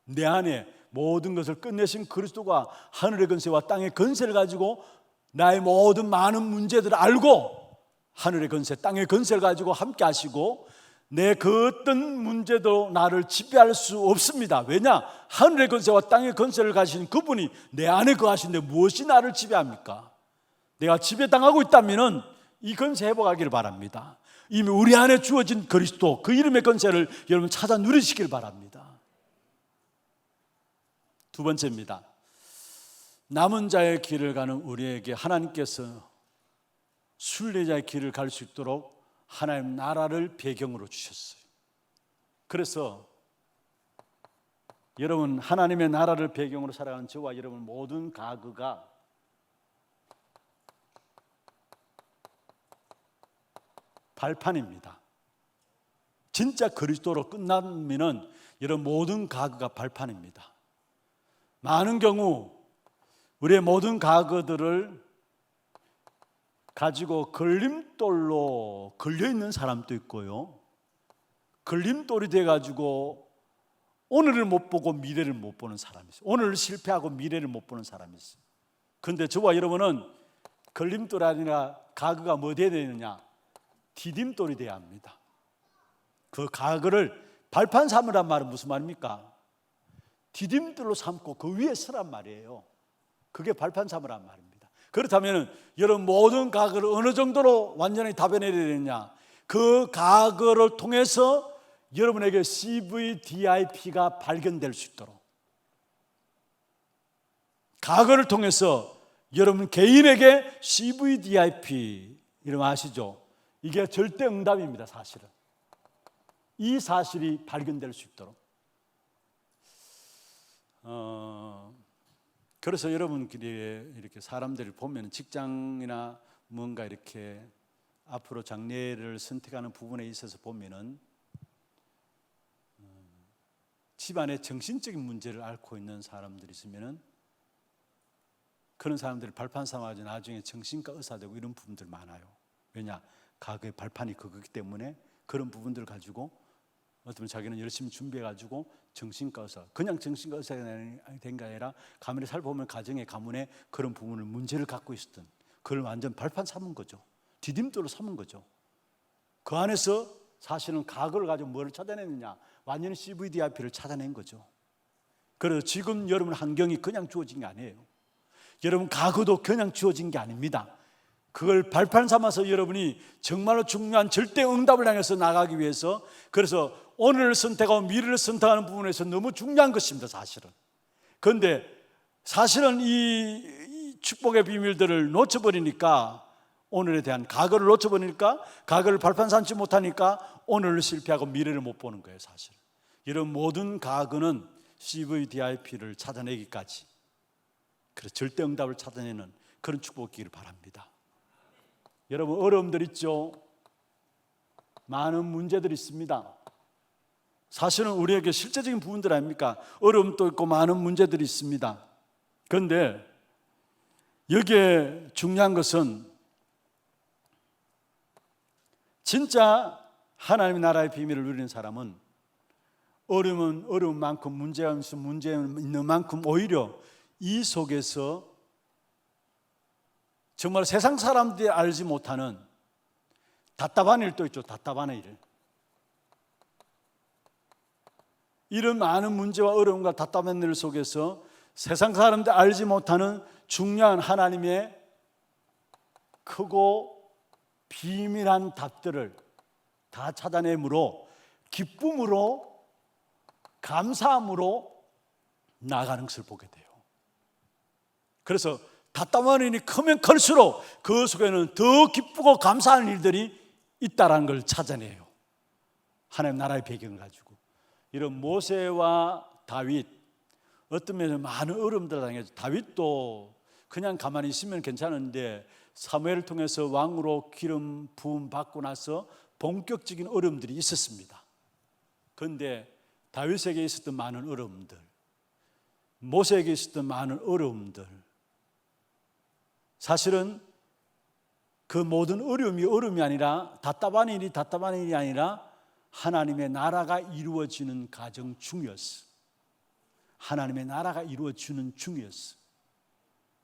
내 안에 모든 것을 끝내신 그리스도가 하늘의 권세와 땅의 권세를 가지고 나의 모든 많은 문제들을 알고 하늘의 권세, 땅의 권세를 가지고 함께 하시고 내 그 어떤 문제도 나를 지배할 수 없습니다. 왜냐? 하늘의 권세와 땅의 권세를 가지신 그분이 내 안에 거하시는데 무엇이 나를 지배합니까? 내가 지배당하고 있다면 이 권세 회복하기를 바랍니다. 이미 우리 안에 주어진 그리스도 그 이름의 권세를 여러분 찾아 누리시길 바랍니다. 두 번째입니다. 남은 자의 길을 가는 우리에게 하나님께서 순례자의 길을 갈 수 있도록 하나님 나라를 배경으로 주셨어요. 그래서 여러분 하나님의 나라를 배경으로 살아가는 저와 여러분 모든 가그가 발판입니다. 진짜 그리스도로 끝나면은 여러분 모든 가그가 발판입니다. 많은 경우 우리의 모든 가그들을 가지고 걸림돌로 걸려있는 사람도 있고요, 걸림돌이 돼가지고 오늘을 못 보고 미래를 못 보는 사람이 있어요. 오늘을 실패하고 미래를 못 보는 사람이 있어요. 그런데 저와 여러분은 걸림돌이 아니라 가그가 뭐 돼야 되느냐? 디딤돌이 돼야 합니다. 그 가그를 발판 삼으란 말은 무슨 말입니까? 디딤돌로 삼고 그 위에 서란 말이에요. 그게 발판 삼으란 말입니다. 그렇다면 여러분 모든 가그를 어느 정도로 완전히 다변해야 되느냐? 그 가그를 통해서 여러분에게 CVDIP가 발견될 수 있도록, 가그를 통해서 여러분 개인에게 CVDIP 이름 아시죠? 이게 절대 응답입니다. 사실은 이 사실이 발견될 수 있도록. 그래서 여러분끼리 이렇게 사람들을 보면 직장이나 뭔가 이렇게 앞으로 장래를 선택하는 부분에 있어서 보면은 집안에 정신적인 문제를 앓고 있는 사람들이 있으면은 그런 사람들이 발판 삼아서 나중에 정신과 의사 되고 이런 부분들 많아요. 왜냐? 과거의 발판이 그거기 때문에 그런 부분들을 가지고 어쩌면 자기는 열심히 준비해가지고 정신과 의사, 그냥 정신과 의사가 된 게 아니라 가문에 살보면 가정의 가문에 그런 부분을 문제를 갖고 있었던, 그걸 완전 발판 삼은 거죠. 디딤돌로 삼은 거죠. 그 안에서 사실은 과거를 가지고 뭐를 찾아내느냐, 완전히 CVDIP를 찾아낸 거죠. 그래서 지금 여러분 환경이 그냥 주어진 게 아니에요. 여러분 과거도 그냥 주어진 게 아닙니다. 그걸 발판 삼아서 여러분이 정말로 중요한 절대 응답을 향해서 나가기 위해서, 그래서 오늘을 선택하고 미래를 선택하는 부분에서 너무 중요한 것입니다, 사실은. 그런데 사실은 이 축복의 비밀들을 놓쳐버리니까, 오늘에 대한 과거를 놓쳐버리니까, 과거를 발판 삼지 못하니까 오늘을 실패하고 미래를 못 보는 거예요, 사실은. 이런 모든 과거는 CVDIP를 찾아내기까지, 그래서 절대 응답을 찾아내는 그런 축복이기를 바랍니다. 여러분, 어려움들 있죠? 많은 문제들이 있습니다. 사실은 우리에게 실제적인 부분들 아닙니까? 어려움도 있고 많은 문제들이 있습니다. 그런데 여기에 중요한 것은 진짜 하나님의 나라의 비밀을 누리는 사람은 어려움은 어려운 만큼, 문제가 있는 만큼 오히려 이 속에서 정말 세상 사람들이 알지 못하는 답답한 일도 있죠. 답답한 일. 이런 많은 문제와 어려움과 답답한 일 속에서 세상 사람들이 알지 못하는 중요한 하나님의 크고 비밀한 답들을 다 찾아내므로 기쁨으로, 감사함으로 나아가는 것을 보게 돼요. 그래서 답답한 일이 크면 클수록 그 속에는 더 기쁘고 감사한 일들이 있다는 걸 찾아내요. 하나님 나라의 배경을 가지고. 이런 모세와 다윗, 어떤 면에서 많은 어려움들을 당했죠. 다윗도 그냥 가만히 있으면 괜찮은데 사무엘을 통해서 왕으로 기름 부음 받고 나서 본격적인 어려움들이 있었습니다. 그런데 다윗에게 있었던 많은 어려움들, 모세에게 있었던 많은 어려움들, 사실은 그 모든 어려움이 아니라, 답답한 일이 아니라 하나님의 나라가 이루어지는 과정 중이었어. 하나님의 나라가 이루어지는 중이었어.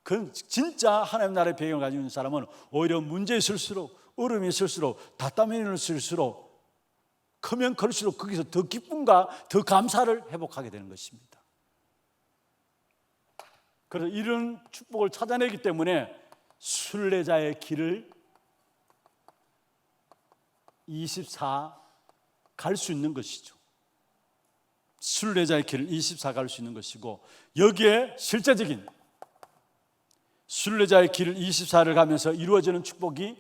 그 진짜 하나님 나라의 배경을 가지고 있는 사람은 오히려 문제 있을수록, 어려움이 있을수록, 답답한 일이 있을수록 크면 클수록 거기서 더 기쁨과 더 감사를 회복하게 되는 것입니다. 그래서 이런 축복을 찾아내기 때문에 순례자의 길을 24 갈 수 있는 것이죠. 순례자의 길을 24 갈 수 있는 것이고, 여기에 실제적인 순례자의 길을 24를 가면서 이루어지는 축복이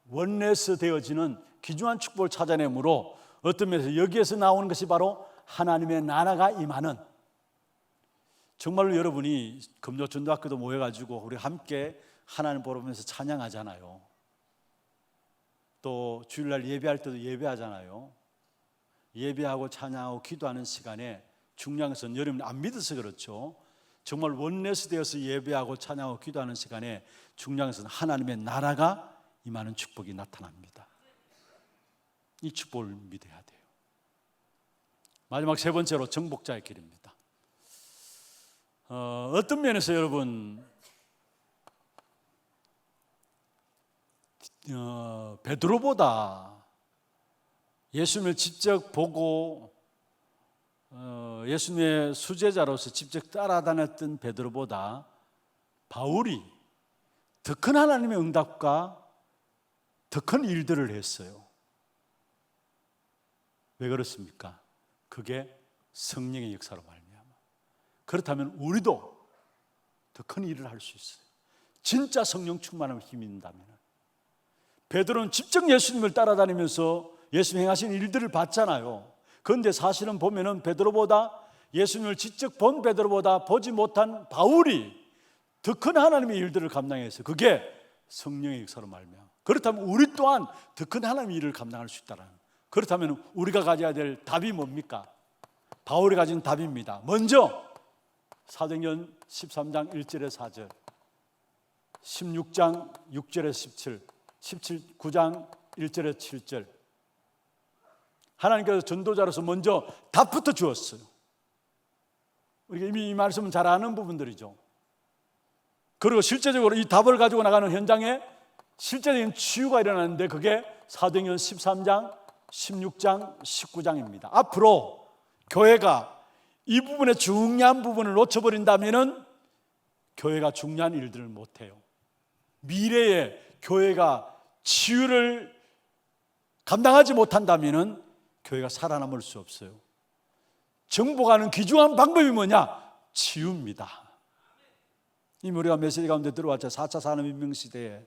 원내스 되어지는 귀중한 축복을 찾아내므로, 어떤 면에서 여기에서 나오는 것이 바로 하나님의 나라가 임하는, 정말로 여러분이 금요전도학교도 모여가지고 우리 함께 하나님 보면서 찬양하잖아요. 또 주일날 예배할 때도 예배하잖아요. 예배하고 찬양하고 기도하는 시간에 중요한 것은, 여러분이 안 믿어서 그렇죠, 정말 원내스 되어서 예배하고 찬양하고 기도하는 시간에 중요한 것은 하나님의 나라가 임하는 축복이 나타납니다. 이 축복을 믿어야 돼요. 마지막 세 번째로 정복자의 길입니다. 어떤 면에서 여러분, 베드로보다 예수님을 직접 보고 예수님의 수제자로서 직접 따라다녔던 베드로보다 바울이 더 큰 하나님의 응답과 더 큰 일들을 했어요. 왜 그렇습니까? 그게 성령의 역사로 말미암아. 그렇다면 우리도 더 큰 일을 할 수 있어요. 진짜 성령 충만함을 힘이 있다면. 베드로는 직접 예수님을 따라다니면서 예수님 행하신 일들을 봤잖아요. 그런데 사실은 보면은 베드로보다, 예수님을 직접 본 베드로보다 보지 못한 바울이 더 큰 하나님의 일들을 감당했어요. 그게 성령의 역사로 말미암아. 그렇다면 우리 또한 더 큰 하나님의 일을 감당할 수 있다는. 그렇다면 우리가 가져야 될 답이 뭡니까? 바울이 가진 답입니다. 먼저 사도행전 13장 1절에 4절, 16장 6절에 17, 9장 1절에 7절. 하나님께서 전도자로서 먼저 답부터 주었어요. 우리가 이미 이 말씀은 잘 아는 부분들이죠. 그리고 실제적으로 이 답을 가지고 나가는 현장에 실제적인 치유가 일어나는데 그게 사도행전 13장, 16장, 19장입니다. 앞으로 교회가 이 부분의 중요한 부분을 놓쳐버린다면 교회가 중요한 일들을 못해요. 미래에 교회가 치유를 감당하지 못한다면 교회가 살아남을 수 없어요. 정복하는 귀중한 방법이 뭐냐? 치유입니다. 이미 우리가 메시지 가운데 들어왔죠. 4차 산업혁명 시대에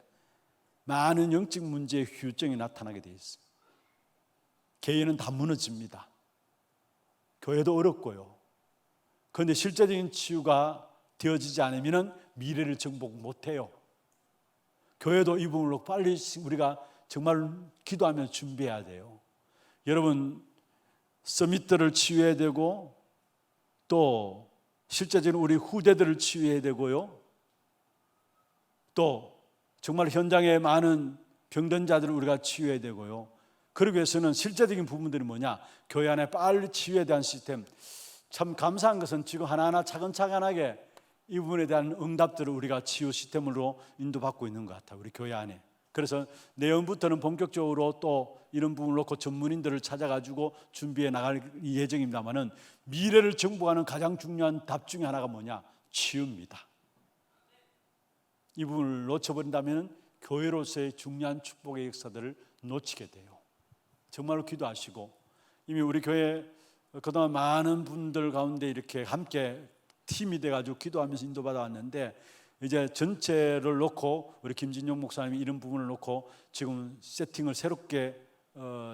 많은 영적 문제의 후유증이 나타나게 돼 있어요. 개인은 다 무너집니다. 교회도 어렵고요. 그런데 실제적인 치유가 되어지지 않으면 미래를 정복 못해요. 교회도 이 부분으로 빨리 우리가 정말 기도하며 준비해야 돼요. 여러분, 서밋들을 치유해야 되고 또 실제적인 우리 후대들을 치유해야 되고요. 또 정말 현장에 많은 병든 자들을 우리가 치유해야 되고요. 그러기 위해서는 실제적인 부분들이 뭐냐? 교회 안에 빨리 치유에 대한 시스템. 참 감사한 것은 지금 하나하나 차근차근하게 이 부분에 대한 응답들을 우리가 치유 시스템으로 인도받고 있는 것 같아요. 우리 교회 안에. 그래서 내년부터는 본격적으로 또 이런 부분을 놓고 전문인들을 찾아가지고 준비해 나갈 예정입니다만은 미래를 정복하는 가장 중요한 답 중에 하나가 뭐냐? 치유입니다. 이 부분을 놓쳐버린다면 교회로서의 중요한 축복의 역사들을 놓치게 돼요. 정말로 기도하시고, 이미 우리 교회 그동안 많은 분들 가운데 이렇게 함께 팀이 돼가지고 기도하면서 인도받아 왔는데 이제 전체를 놓고 우리 김진용 목사님이 이런 부분을 놓고 지금 세팅을 새롭게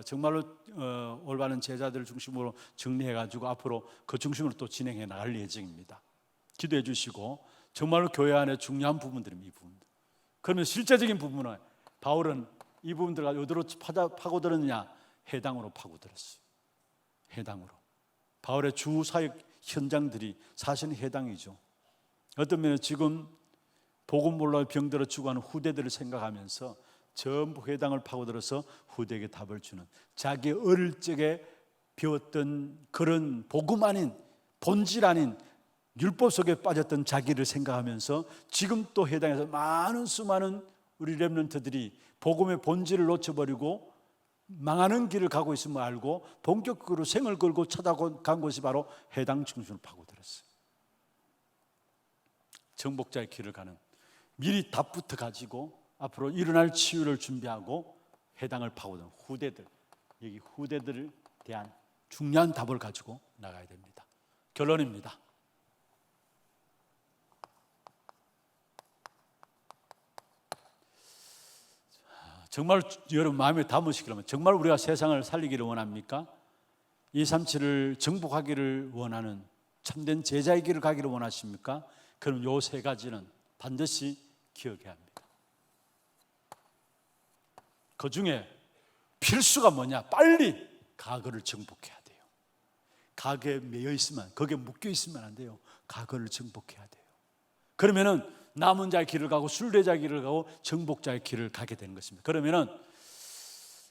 정말로 올바른 제자들을 중심으로 정리해가지고 앞으로 그 중심으로 또 진행해 나갈 예정입니다. 기도해 주시고, 정말로 교회 안에 중요한 부분들입니다. 이 부분들. 그러면 실제적인 부분은 바울은 이 부분들을 어디로 파고들었느냐? 해당으로 파고들었어요. 해당으로. 바울의 주 사역 현장들이 사실은 해당이죠. 어떤 면에 지금 복음 몰라 병들어 죽어가는 후대들을 생각하면서 전부 해당을 파고들어서 후대에게 답을 주는, 자기 어릴 적에 배웠던 그런 복음 아닌, 본질 아닌 율법 속에 빠졌던 자기를 생각하면서 지금 또 해당해서 많은 수많은 우리 렘넌트들이 복음의 본질을 놓쳐버리고 망하는 길을 가고 있음을 알고 본격적으로 생을 걸고 찾아간 곳이 바로 해당 중심을 파고들었어요. 정복자의 길을 가는, 미리 답부터 가지고 앞으로 일어날 치유를 준비하고 해당을 파고드는 후대들, 여기 후대들에 대한 중요한 답을 가지고 나가야 됩니다. 결론입니다. 정말 여러분 마음에 담으시기를, 정말 우리가 세상을 살리기를 원합니까? 237을 정복하기를 원하는 참된 제자의 길을 가기를 원하십니까? 그럼 요 세 가지는 반드시 기억해야 합니다. 그 중에 필수가 뭐냐? 빨리 과거를 정복해야 돼요. 과거에 매여 있으면, 거기에 묶여 있으면 안 돼요. 과거를 정복해야 돼요. 그러면은 남은 자의 길을 가고 순례자의 길을 가고 정복자의 길을 가게 되는 것입니다. 그러면은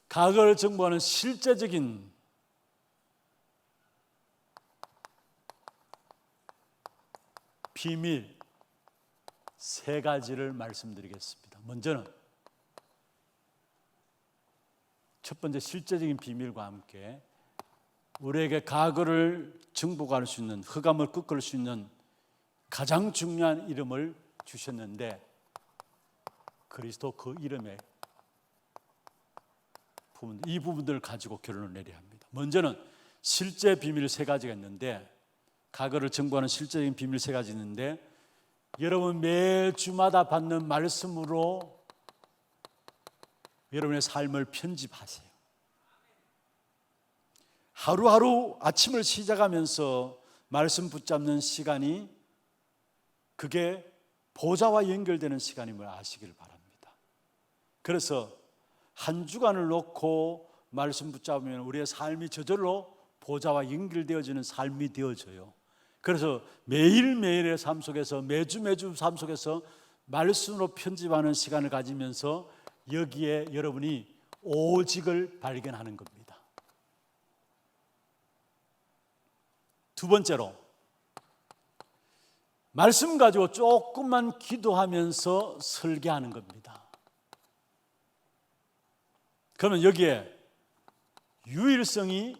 과거를 정복하는 실제적인 비밀 세 가지를 말씀드리겠습니다. 먼저는 첫 번째 실제적인 비밀과 함께 우리에게 과거를 정복할 수 있는, 흑암을 꺾을 수 있는 가장 중요한 이름을 주셨는데 그리스도 그 이름의 부분, 이 부분들을 가지고 결론을 내려야 합니다. 먼저는 실제 비밀 세 가지가 있는데, 과거를 정복하는 실제적인 비밀 세 가지 있는데, 여러분 매주마다 받는 말씀으로 여러분의 삶을 편집하세요. 하루하루 아침을 시작하면서 말씀 붙잡는 시간이 그게 보좌와 연결되는 시간임을 아시기를 바랍니다. 그래서 한 주간을 놓고 말씀 붙잡으면 우리의 삶이 저절로 보좌와 연결되어지는 삶이 되어져요. 그래서 매일매일의 삶 속에서 매주 삶 속에서 말씀으로 편집하는 시간을 가지면서 여기에 여러분이 오직을 발견하는 겁니다. 두 번째로, 말씀 가지고 조금만 기도하면서 설계하는 겁니다. 그러면 여기에 유일성이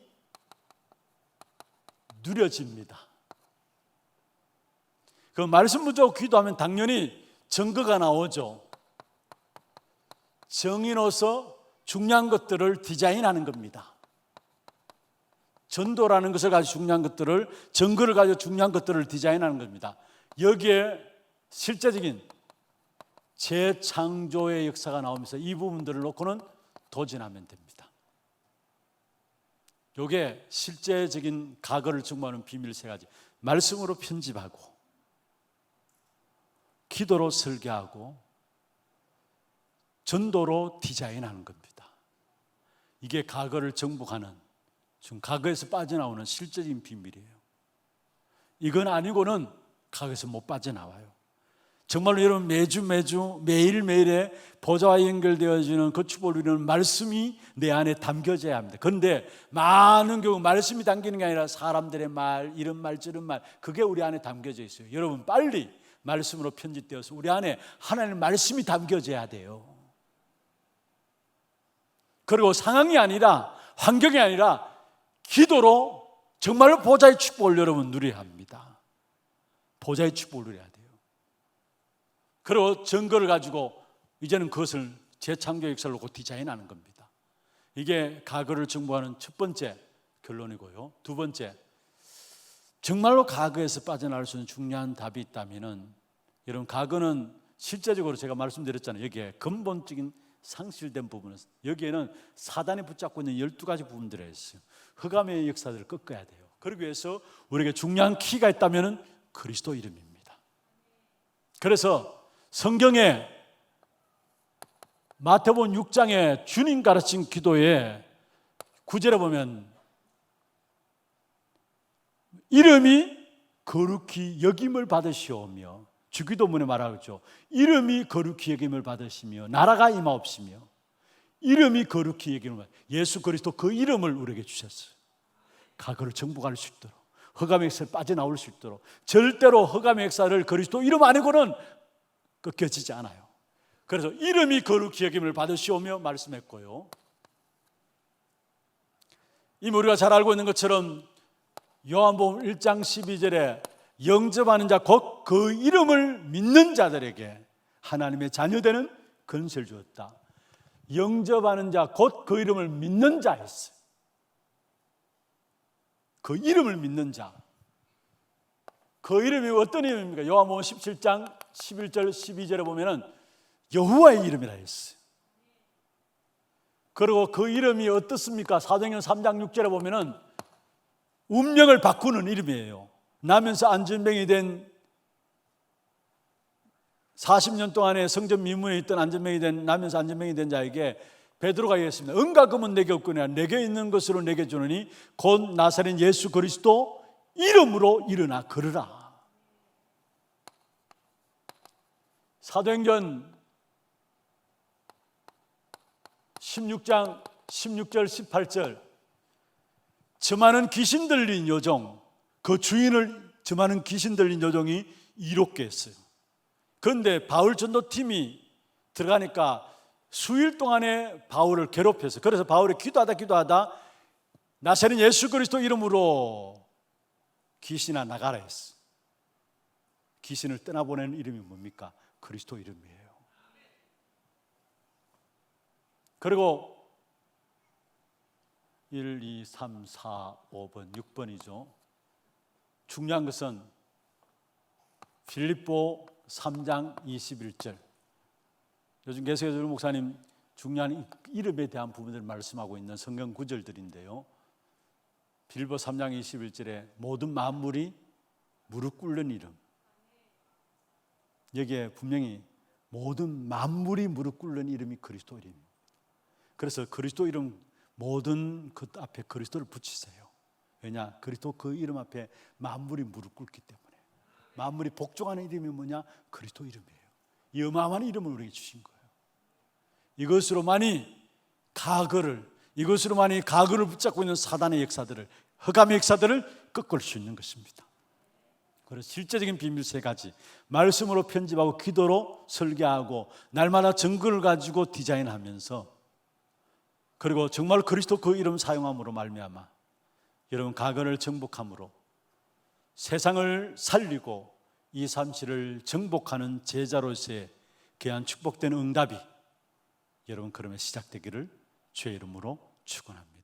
누려집니다. 그 말씀 붙잡고 기도하면 당연히 증거가 나오죠. 정인으로서 중요한 것들을 디자인하는 겁니다. 전도라는 것을 가지고 중요한 것들을, 증거를 가지고 중요한 것들을 디자인하는 겁니다. 여기에 실제적인 재창조의 역사가 나오면서 이 부분들을 놓고는 도전하면 됩니다. 이게 실제적인 과거를 증거하는 비밀 세 가지. 말씀으로 편집하고, 기도로 설계하고, 전도로 디자인하는 겁니다. 이게 과거를 정복하는, 지금 과거에서 빠져나오는 실제적인 비밀이에요. 이건 아니고는 과거에서 못 빠져나와요. 정말로 여러분 매주 매일매일의 보좌와 연결되어지는 그 축복을 누리는 말씀이 내 안에 담겨져야 합니다. 그런데 많은 경우 말씀이 담기는 게 아니라 사람들의 말, 이런 말 저런 말, 그게 우리 안에 담겨져 있어요. 여러분 빨리 말씀으로 편집되어서 우리 안에 하나님의 말씀이 담겨져야 돼요. 그리고 상황이 아니라, 환경이 아니라 기도로 정말로 보좌의 축복을 여러분 누려야 합니다. 보좌의 축복을 누려야 돼요. 그리고 증거를 가지고 이제는 그것을 재창조 역사를 놓고 디자인하는 겁니다. 이게 과거를 정복하는 첫 번째 결론이고요. 두 번째, 정말로 과거에서 빠져나올 수 있는 중요한 답이 있다면은, 여러분 과거는 실제적으로 제가 말씀드렸잖아요. 여기에 근본적인 상실된 부분은, 여기에는 사단이 붙잡고 있는 12가지 부분들이 있어요. 흑암의 역사들을 꺾어야 돼요. 그러기 위해서 우리에게 중요한 키가 있다면 그리스도 이름입니다. 그래서 성경에 마태복음 6장에 주님 가르친 기도에 9절에 보면 이름이 거룩히 여김을 받으시오며, 주기도문에 말하고 있죠. 이름이 거룩히 여김을 받으시며 나라가 임하옵시며, 이름이 거룩히 여김을 받으시며, 예수 그리스도 그 이름을 우리에게 주셨어요. 과거를 정복할 수 있도록, 흑암의 역사를 빠져나올 수 있도록. 절대로 흑암의 역사를 그리스도 이름 아니고는 꺾여지지 않아요. 그래서 이름이 거룩히 여김을 받으시오며 말씀했고요. 이미 우리가 잘 알고 있는 것처럼 요한복음 1장 12절에 영접하는 자 곧 그 이름을 믿는 자들에게 하나님의 자녀되는 권세를 주었다. 영접하는 자 곧 그 이름을 믿는 자였어요. 그 이름을 믿는 자. 그 이름이 어떤 이름입니까? 요한복음 17장 11절 12절에 보면은 여호와의 이름이라 했어요. 그리고 그 이름이 어떻습니까? 사도행전 3장 6절에 보면은 운명을 바꾸는 이름이에요. 나면서 안전병이 된 40년 동안에 성전 미문에 있던 안전병이 된, 나면서 안전병이 된 자에게 베드로가 얘기했습니다. 은과 금은 내게 없거니와 내게 있는 것으로 내게 주느니 곧 나사렛 예수 그리스도 이름으로 일어나 걸으라. 사도행전 16장 16절 18절, 저많은 귀신 들린 여종, 그 주인을 저많은 귀신 들린 여종이 이롭게 했어요. 그런데 바울 전도팀이 들어가니까 수일 동안에 바울을 괴롭혔어요. 그래서 바울이 기도하다 나사렛 예수 그리스도 이름으로 귀신아 나가라 했어. 귀신을 떠나보내는 이름이 뭡니까? 그리스도 이름이에요. 그리고 1, 2, 3, 4, 5번, 6번이죠. 중요한 것은 빌립보 3장 21절. 요즘 계속해서 목사님 중요한 이름에 대한 부분들을 말씀하고 있는 성경 구절들인데요. 빌립보 3장 21절에 모든 만물이 무릎 꿇는 이름. 여기에 분명히 모든 만물이 무릎 꿇는 이름이 그리스도 이름입니다. 그래서 그리스도 이름 모든 그 앞에 그리스도를 붙이세요. 왜냐? 그리스도 그 이름 앞에 만물이 무릎 꿇기 때문에. 만물이 복종하는 이름이 뭐냐? 그리스도 이름이에요. 이 어마어마한 이름을 우리에게 주신 거예요. 이것으로만이 가거를 붙잡고 있는 사단의 역사들을, 흑암의 역사들을 꺾을 수 있는 것입니다. 그래서 실제적인 비밀 세 가지, 말씀으로 편집하고 기도로 설계하고 날마다 증거를 가지고 디자인하면서, 그리고 정말 그리스도 그 이름 사용함으로 말미암아 여러분 가거를 정복함으로 세상을 살리고 237을 정복하는 제자로서의 귀한 축복된 응답이 여러분 그러면 시작되기를 주의 이름으로 축원합니다.